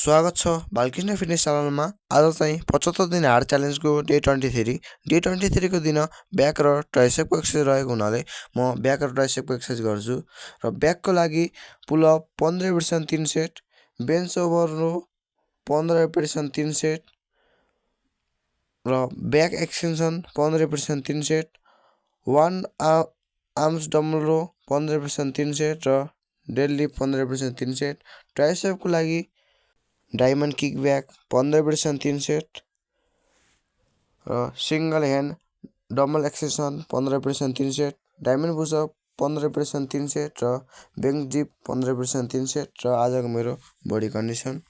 स्वागत छ बालकृष्ण फिटनेस च्यानलमा। आज चाहिँ 75 दिन हार्ड च्यालेन्जको डे 23 को दिन ब्याक र ट्राइसेपको एक्सर्साइज रहेको हुनाले म ब्याक र ट्राइसेपको एक्सर्साइज गर्छु। र ब्याकको लागि pullup 15 repetition 3 set, bench over row 15 repetition 3 set र back extension 15 repetition 3 set, 1 arms dumbbell row 15 repetition 3 set र डेडलिफ्ट 15 रिपिटेसन 3 सेट। ट्राइसेपको लागि diamond kick back 15 repetition 3 set र single hand dumbbell extension 15 repetition 3 set, diamond pushup 15 repetition 3 set र bench dip 15 repetition 3 set. र आजको मेरो body condition